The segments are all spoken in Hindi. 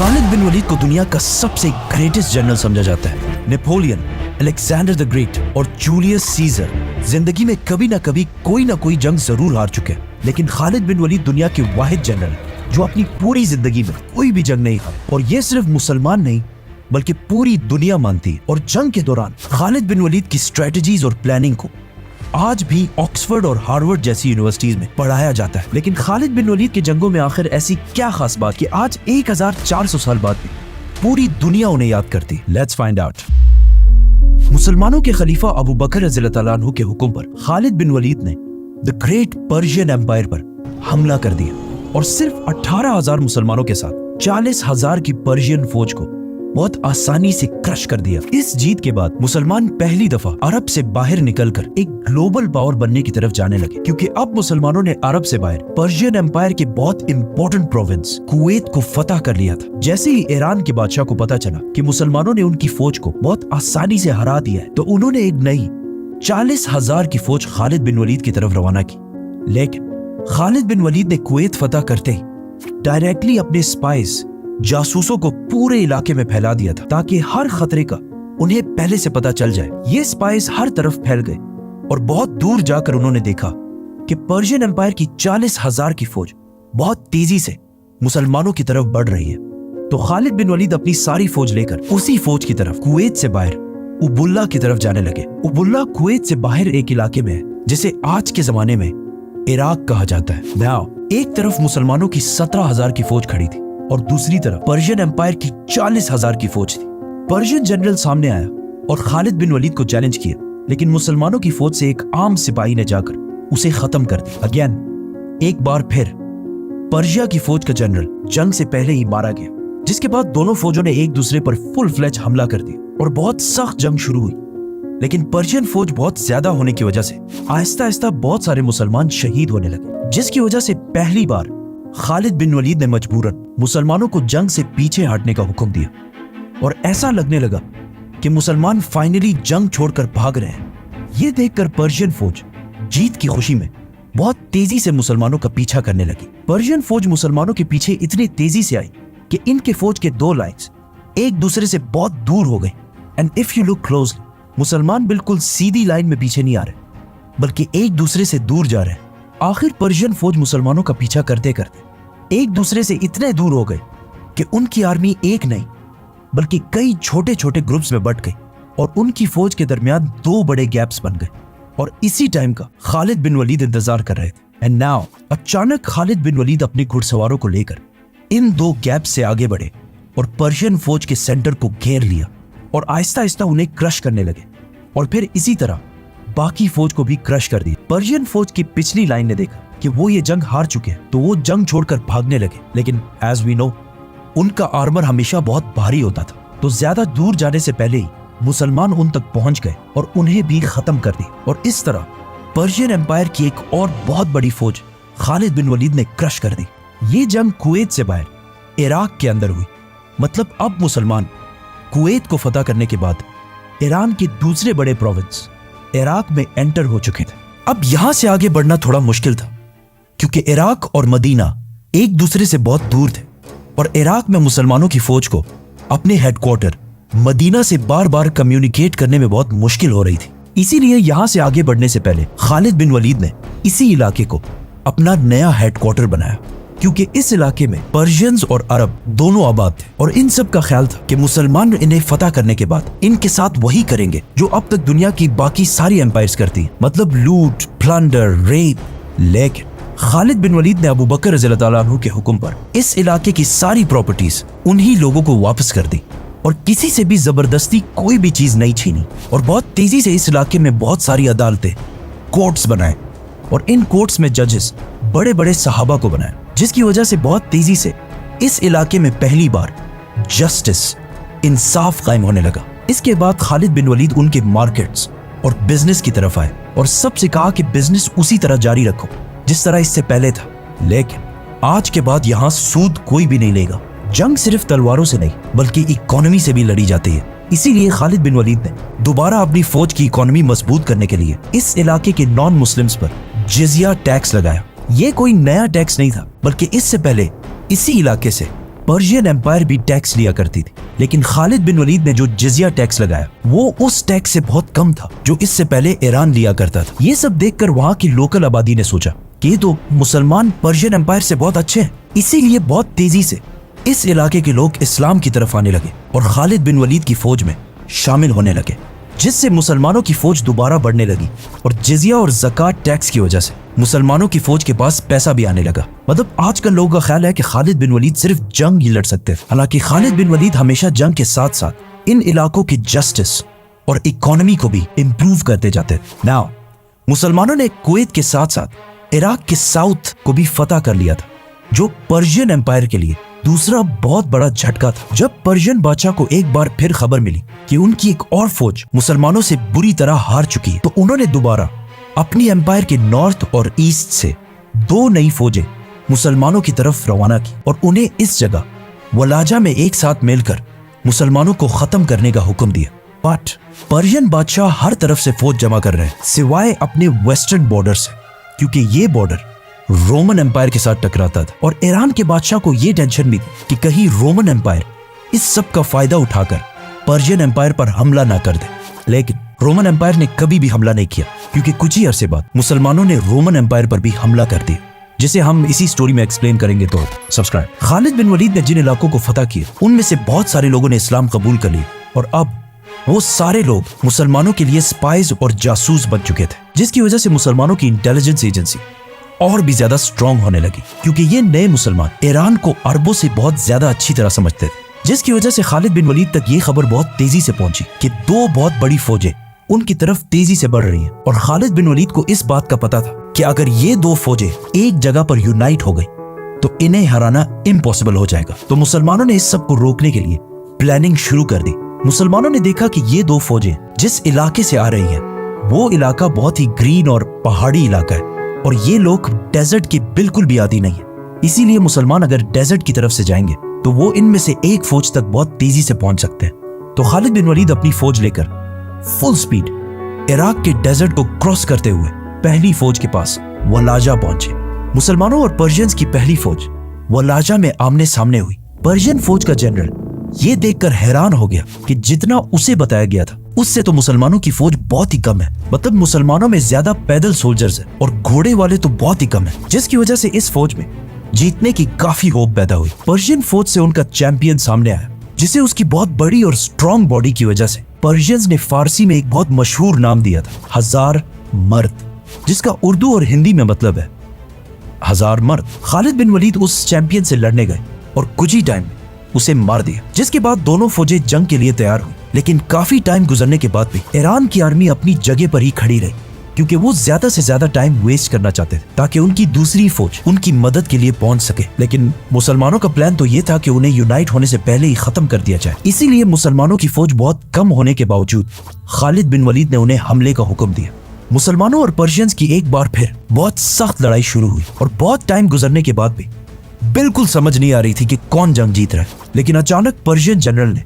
खालिद बिन वलीद को दुनिया का सबसे ग्रेटेस्ट जनरल समझा जाता है। नेपोलियन, अलेक्जेंडर द ग्रेट और जूलियस सीजर जिंदगी में कभी ना कोई जंग जरूर हार चुके हैं, लेकिन खालिद बिन वलीद दुनिया के वाहिद जनरल जो अपनी पूरी जिंदगी में कोई भी जंग नहीं हारा। और ये सिर्फ मुसलमान नहीं बल्कि पूरी दुनिया मानती है। और जंग के दौरान खालिद बिन वलीद की स्ट्रेटजीज और प्लानिंग को आज भी ऑक्सफोर्ड और हार्वर्ड जैसी यूनिवर्सिटीज में पढ़ाया जाता है। लेकिन खालिद बिन वलीद के जंगों में आखिर ऐसी क्या खास बात कि आज 1400 साल बाद भी पूरी दुनिया उन्हें याद करती। Let's find out. मुसलमानों के खलीफा अबू बकर रज़ियल्लाहु तआला अन्हु के हुक्म पर खालिद बिन वलीद ने द ग्रेट पर्शियन एम्पायर पर हमला कर दिया और सिर्फ 18,000 मुसलमानों के साथ 40,000 की पर्शियन फौज को बहुत आसानी से क्रश कर दिया। इस जीत के बाद मुसलमान पहली दफा अरब से बाहर निकलकर एक ग्लोबल पावर बनने की तरफ जाने लगे, क्योंकि अब मुसलमानों ने अरब से बाहर पर्शियन एम्पायर के बहुत इंपॉर्टेंट प्रोविंस कुवैत को फतह कर लिया था। जैसे ही ईरान के बादशाह को पता चला कि मुसलमानों ने उनकी फौज को बहुत आसानी से हरा दिया है, तो उन्होंने एक नई 40,000 की फौज खालिद बिन वलीद की तरफ रवाना की। लेकिन खालिद बिन वलीद ने कुवैत फतह करते ही डायरेक्टली अपने स्पाइस जासूसों को पूरे इलाके में फैला दिया था, ताकि हर खतरे का उन्हें पहले से पता चल जाए। ये स्पाइस हर तरफ फैल गए और बहुत दूर जाकर उन्होंने देखा कि पर्शियन एम्पायर की 40,000 की फौज बहुत तेजी से मुसलमानों की तरफ बढ़ रही है। तो खालिद बिन वलीद अपनी सारी फौज लेकर उसी फौज की तरफ कुवैत से बाहर उबुल्ला की तरफ जाने लगे। उबुल्ला कुवैत से बाहर एक इलाके में है जिसे आज के जमाने में इराक कहा जाता है। नाउ एक तरफ मुसलमानों की 17,000 की फौज खड़ी थी और दूसरी तरफ पर्शियन एम्पायर की 40,000 की फौज थी। पर्शियन जनरल सामने आया और खालिद बिन वलीद को चैलेंज किया, लेकिन मुसलमानों की फौज से एक आम सिपाही ने जाकर उसे खत्म कर दिया। अगेन एक बार फिर पर्शिया की फौज का जनरल जंग से पहले ही मारा गया, जिसके बाद दोनों फौजों ने एक दूसरे पर फुल फ्लेज हमला कर दिया और बहुत सख्त जंग शुरू हुई। लेकिन पर्शियन फौज बहुत ज्यादा होने की वजह से आहिस्ता आहिस्ता बहुत सारे मुसलमान शहीद होने लगे, जिसकी वजह से पहली बार खालिद बिन वलीद ने मजबूरन मुसलमानों को जंग से पीछे हटने का हुक्म दिया। और ऐसा लगने लगा कि मुसलमान फाइनली जंग छोड़कर भाग रहे हैं। ये देखकर पर्शियन फौज जीत की खुशी में बहुत तेजी से मुसलमानों का पीछा करने लगी। पर्शियन फौज मुसलमानों के पीछे इतनी तेजी से आई कि इनके फौज के दो लाइन्स एक दूसरे से बहुत दूर हो गए। And if you look closely, मुसलमान बिल्कुल सीधी लाइन में पीछे नहीं आ रहे, बल्कि एक दूसरे से दूर जा रहे हैं। आखिर पर्शियन फौज मुसलमानों का पीछा करते करते एक दूसरे से इतने दूर हो गए कि उनकी आर्मी एक नहीं बल्कि कई छोटे छोटे ग्रुप्स में बट गई और उनकी फौज के दरमियान दो बड़े गैप्स बन गए। और इसी टाइम का खालिद बिन वलीद इंतजार कर रहे थे। एंड नाउ अचानक खालिद बिन वलीद अपने घुड़सवारों को लेकर इन दो गैप्स से आगे बढ़े और पर्शियन फौज के सेंटर को घेर लिया और आहिस्ता आहिस्ता उन्हें क्रश करने लगे। और फिर इसी तरह बाकी फौज को भी क्रश कर दिया। पर्शियन फौज की पिछली लाइन ने देखा कि वो ये जंग हार चुके हैं, तो वो जंग छोड़कर भागने लगे। लेकिन एज वी नो, उनका आर्मर हमेशा बहुत भारी होता था, तो ज्यादा दूर जाने से पहले ही मुसलमान उन तक पहुंच गए और उन्हें भी खत्म कर दिया। और इस तरह पर्शियन एम्पायर की एक और बहुत बड़ी फौज खालिद बिन वलीद ने क्रश कर दी। ये जंग कुवैत से बाहर इराक के अंदर हुई। मतलब अब मुसलमान कुवैत को फतह करने के बाद ईरान के दूसरे बड़े प्रोविंस इराक में एंटर हो चुके थे। अब यहां से आगे बढ़ना थोड़ा मुश्किल था, क्योंकि इराक और मदीना एक दूसरे से बहुत दूर थे और इराक में मुसलमानों की फौज को अपने हेडक्वार्टर मदीना से बार बार कम्युनिकेट करने में बहुत मुश्किल हो रही थी। इसीलिए यहां से आगे बढ़ने से पहले खालिद बिन वलीद ने इसी इलाके को अपना नया हेडक्वार्टर बनाया, क्योंकि इस इलाके में पर्शियंस और अरब दोनों आबाद थे और इन सब का ख्याल था कि मुसलमान इन्हें फतह करने के बाद इनके साथ वही करेंगे जो अब तक दुनिया की बाकी सारी एम्पायर्स करती हैं, मतलब लूट, प्लंडर, रेप। लेकिन खालिद बिन वलीद ने अबू बकर रज़ियल्लाहु तआला अन्हु के हुक्म पर इस इलाके की सारी प्रॉपर्टीज उन्हीं लोगों को वापस कर दी और किसी से भी जबरदस्ती कोई भी चीज नहीं छीनी। और बहुत तेजी से इस इलाके में बहुत सारी अदालतें, कोर्ट्स बनाए और इन कोर्ट्स में जजेस बड़े बड़े सहाबा को बनाए, जिसकी वजह से बहुत तेजी से इस इलाके में पहली बार जस्टिस, इंसाफ कायम होने लगा। इसके बाद खालिद बिन वलीद उनके मार्केट्स और बिजनेस की तरफ आए और सबसे कहा कि बिजनेस उसी तरह जारी रखो जिस तरह इससे पहले था। लेकिन आज के बाद यहाँ सूद कोई भी नहीं लेगा। जंग सिर्फ तलवारों से नहीं बल्कि इकोनॉमी से भी लड़ी जाती है। इसीलिए खालिद बिन वलीद ने दोबारा अपनी फौज की इकोनॉमी मजबूत करने के लिए इस इलाके के नॉन मुस्लिम्स पर जिजिया टैक्स लगाया। ये कोई नया टैक्स नहीं था, बल्कि इससे पहले इसी इलाके से पर्शियन एम्पायर भी टैक्स लिया करती थी, लेकिन खालिद बिन वलीद ने जो जिजिया टैक्स लगाया वो उस टैक्स से बहुत कम था जो इससे पहले ईरान लिया करता था। ये सब देखकर वहाँ की लोकल आबादी ने सोचा कि ये तो मुसलमान पर्शियन एम्पायर से बहुत अच्छे हैं, इसीलिए बहुत तेजी से इस इलाके के लोग इस्लाम की तरफ आने लगे और खालिद बिन वलीद की फौज में शामिल होने लगे, जिससे मुसलमानों की फौज दोबारा बढ़ने लगी और जिजिया और ज़कात टैक्स की वजह से मुसलमानों की फौज के पास पैसा भी आने लगा। मतलब आजकल लोगों का ख्याल है कि खालिद बिन वलीद सिर्फ जंग ही लड़ सकते थे, हालांकि खालिद बिन वलीद हमेशा जंग के साथ साथ इन इलाकों की जस्टिस और इकोनॉमी को भी इम्प्रूव करते जाते थे। नाउ मुसलमानों ने कुवैत के साथ साथ इराक के साउथ को भी फतह कर लिया था, जो पर्शियन एम्पायर के लिए दूसरा बहुत बड़ा झटका था। जब पर्शियन बादशाह को एक बार फिर खबर मिली कि उनकी एक और फौज मुसलमानों से बुरी तरह हार चुकी है, तो उन्होंने दोबारा अपनी एम्पायर के नॉर्थ और ईस्ट से 2 नई फौजें मुसलमानों की तरफ रवाना की और उन्हें इस जगह वलाजा में एक साथ मिलकर मुसलमानों को खत्म करने का हुक्म दिया। बट पर्शियन बादशाह हर तरफ से फौज जमा कर रहे हैं सिवाय अपने वेस्टर्न बॉर्डर से, क्योंकि ये बॉर्डर रोमन एम्पायर के साथ टकराता था और ईरान के बादशाह को यह टेंशन भी थी कि कहीं रोमन एम्पायर इस सब का फायदा उठाकर पर्शियन एम्पायर पर हमला ना कर दे। लेकिन रोमन एम्पायर ने कभी भी हमला नहीं किया, क्योंकि कुछ ही अरसे बाद मुसलमानों ने रोमन एम्पायर पर भी हमला कर दिया, जिसे हम इसी स्टोरी में एक्सप्लेन करेंगे। तो सब्सक्राइब। खालिद बिन वलीद ने जिन इलाकों को फतह किया उनमें से बहुत सारे लोगों ने इस्लाम कबूल कर लिया और अब वो सारे लोग मुसलमानों के लिए स्पाइज और जासूस बन चुके थे, जिसकी वजह से मुसलमानों की इंटेलिजेंस एजेंसी और भी ज्यादा स्ट्रॉन्ग होने लगी, क्योंकि ये नए मुसलमान ईरान को अरबों से बहुत ज्यादा अच्छी तरह समझते थे, जिसकी वजह से खालिद बिन वलीद तक ये खबर बहुत तेजी से पहुंची कि 2 बहुत बड़ी फौजें उनकी तरफ तेजी से बढ़ रही हैं। और खालिद बिन वलीद को इस बात का पता था कि अगर ये 2 फौजें एक जगह पर यूनाइट हो गई तो इन्हें हराना इम्पॉसिबल हो जाएगा। तो मुसलमानों ने इस सब को रोकने के लिए प्लानिंग शुरू कर दी। मुसलमानों ने देखा कि ये 2 फौजें जिस इलाके से आ रही हैं वो इलाका बहुत ही ग्रीन और पहाड़ी इलाका है और ये लोग डेजर्ट के बिल्कुल भी आदी नहीं है, इसीलिए मुसलमान अगर डेजर्ट की तरफ से जाएंगे तो वो इनमें से एक फौज तक बहुत तेजी से पहुंच सकते हैं। तो खालिद बिन वलीद अपनी फौज लेकर फुल स्पीड इराक के डेजर्ट को क्रॉस करते हुए पहली फौज के पास वलाजा पहुंचे। मुसलमानों और पर्शियंस की पहली फौज वलाजा में आमने सामने हुई। पर्शियन फौज का जनरल ये देखकर हैरान हो गया कि जितना उसे बताया गया था उससे तो मुसलमानों की फौज बहुत ही कम है। मतलब मुसलमानों में ज्यादा पैदल सोल्जर्स हैं और घोड़े वाले तो बहुत ही कम है, जिसकी वजह से इस फौज में जीतने की काफी होप पैदा हुई। पर्शियन फौज से उनका चैंपियन सामने आया, जिसे उसकी बहुत बड़ी और स्ट्रॉन्ग बॉडी की वजह से पर्शियंस ने फारसी में एक बहुत मशहूर नाम दिया था, हजार मर्द, जिसका उर्दू और हिंदी में मतलब है हजार मर्द। खालिद बिन वलीद उस चैंपियन से लड़ने गए और कुछ ही टाइम में उसे मार दिया, जिसके बाद दोनों फौजें जंग के लिए तैयार हुई। लेकिन काफी टाइम गुजरने के बाद भी ईरान की आर्मी अपनी जगह पर ही खड़ी रही, क्योंकि वो ज्यादा से ज्यादा टाइम वेस्ट करना चाहते थे ताकि उनकी दूसरी फौज उनकी मदद के लिए पहुंच सके। लेकिन मुसलमानों का प्लान तो ये था कि उन्हें यूनाइट होने से पहले ही खत्म कर दिया जाए। इसीलिए मुसलमानों की फौज बहुत कम होने के बावजूद खालिद बिन वलीद ने उन्हें हमले का हुक्म दिया। मुसलमानों और पर्शियंस की एक बार फिर बहुत सख्त लड़ाई शुरू हुई और बहुत टाइम गुजरने के बाद भी बिल्कुल समझ नहीं आ रही थी कि कौन जंग जीत रहा है। लेकिन अचानक पर्शियन जनरल ने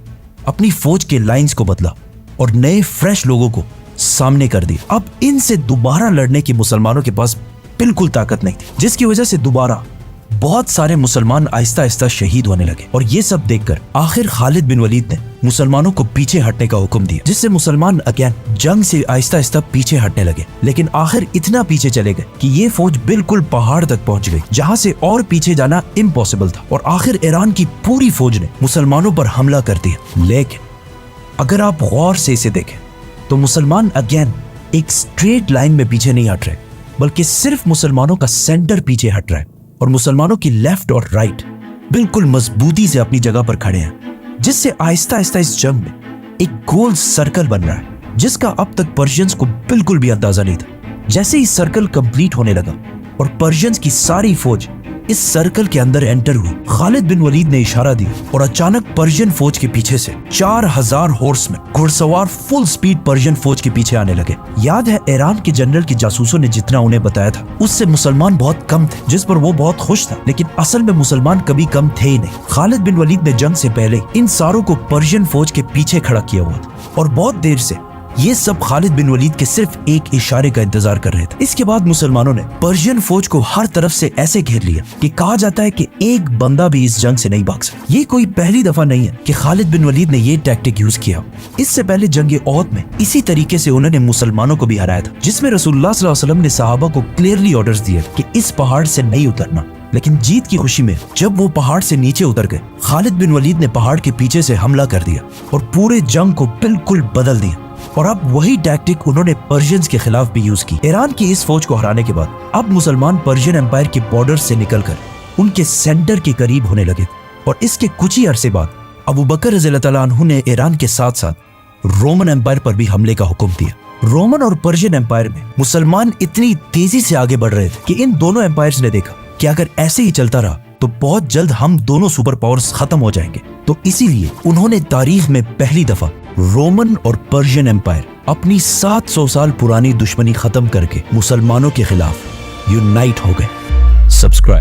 अपनी फौज के लाइंस को बदला और नए फ्रेश लोगों को सामने कर दिया। अब इनसे दोबारा लड़ने की मुसलमानों के पास बिल्कुल ताकत नहीं थी, जिसकी वजह से दोबारा बहुत सारे मुसलमान आहिस्ता आहिस्ता शहीद होने लगे। और ये सब देखकर आखिर खालिद बिन वलीद ने मुसलमानों को पीछे हटने का हुक्म दिया, जिससे मुसलमान अगेन जंग से आहिस्ता आहिस्ता पीछे हटने लगे। लेकिन आखिर इतना पीछे चले गए कि ये फौज बिल्कुल पहाड़ तक पहुंच गई, जहां से और पीछे जाना इम्पॉसिबल था। और आखिर ईरान की पूरी फौज ने मुसलमानों पर हमला कर दिया। लेकिन अगर आप गौर से इसे देखें तो मुसलमान अगेन एक स्ट्रेट लाइन में पीछे नहीं हट रहे, बल्कि सिर्फ मुसलमानों का सेंटर पीछे हट रहा है और मुसलमानों की लेफ्ट और राइट बिल्कुल मजबूती से अपनी जगह पर खड़े हैं, जिससे आहिस्ता आहिस्ता इस जंग में एक गोल सर्कल बन रहा है, जिसका अब तक पर्शियंस को बिल्कुल भी अंदाजा नहीं था। जैसे ही सर्कल कंप्लीट होने लगा और पर्शियंस की सारी फौज इस सर्कल के अंदर एंटर हुई, खालिद बिन वलीद ने इशारा दिया और अचानक पर्शियन फौज के पीछे से 4000 हॉर्समैन घुड़सवार फुल स्पीड पर्शियन फौज के पीछे आने लगे। याद है ईरान के जनरल की जासूसों ने जितना उन्हें बताया था उससे मुसलमान बहुत कम थे, जिस पर वो बहुत खुश था। लेकिन असल में मुसलमान कभी कम थे ही नहीं। खालिद बिन वलीद ने जंग से पहले इन सारों को पर्शियन फौज के पीछे खड़ा किया हुआ था और बहुत देर से ये सब खालिद बिन वलीद के सिर्फ एक इशारे का इंतजार कर रहे थे। इसके बाद मुसलमानों ने पर्शियन फौज को हर तरफ से ऐसे घेर लिया कि कहा जाता है कि एक बंदा भी इस जंग से नहीं भाग सकता। ये कोई पहली दफा नहीं है कि खालिद बिन वलीद ने ये टैक्टिक यूज किया। इससे पहले जंग ओहद में इसी तरीके से उन्होंने मुसलमानों को भी हराया था, जिसमें रसूलुल्लाह सल्लल्लाहु अलैहि वसल्लम ने सहाबा को क्लियरली ऑर्डर्स दिए कि इस पहाड़ से नहीं उतरना। लेकिन जीत की खुशी में जब वो पहाड़ से नीचे उतर गए, खालिद बिन वलीद ने पहाड़ के पीछे से हमला कर दिया और पूरे जंग को बिल्कुल बदल दिया। और अब वही टैक्टिक उन्होंने पर्शियंस के खिलाफ भी यूज की। ईरान की इस फौज को हराने के बाद अब मुसलमान पर्शियन एम्पायर के बॉर्डर से निकलकर उनके सेंटर के करीब होने लगे और इसके कुछ ही अरसे बाद अबू बकर रज़ियल्लाहु तआला अन्हु ने ईरान के साथ साथ रोमन एम्पायर पर भी हमले का हुक्म दिया। रोमन और पर्शियन एम्पायर में मुसलमान इतनी तेजी से आगे बढ़ रहे थे कि इन दोनों एम्पायर्स ने देखा कि अगर ऐसे ही चलता रहा तो बहुत जल्द हम दोनों सुपर पावर्स खत्म हो जाएंगे। तो इसीलिए उन्होंने तारीख में पहली दफा रोमन और पर्शियन एम्पायर अपनी 700 साल पुरानी दुश्मनी खत्म करके मुसलमानों के खिलाफ यूनाइट हो गए। सब्सक्राइब।